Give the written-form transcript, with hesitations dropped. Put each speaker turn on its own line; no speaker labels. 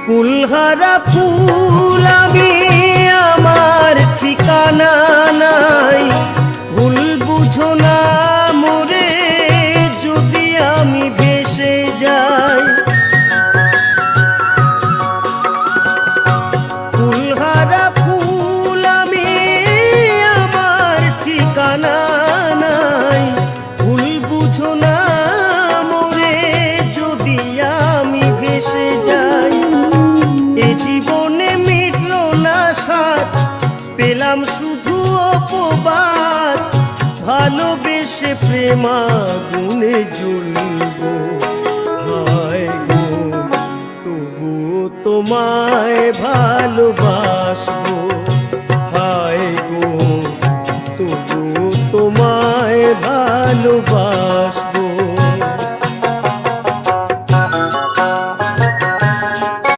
কুলহারা ফুল আমি, আমার ঠিকানা নাই। ভুল বুঝো না মোরে যদি আমি ভেসে যাই। কুলহারা ফুল আমি, আমার ঠিকানা নাই। ভুল বুঝো না মোরে যদি আমি ভেসে যাই। এ জীবনে মিটলো না স্বাদ, পেলাম শুধু অপবাদ। ভালোবেসে প্রেমাগুনে জ্বলবো, হায় গো তবু তোমায় ভালোবাসবো। হায় গো তবু তোমায় ভালোবাসবো।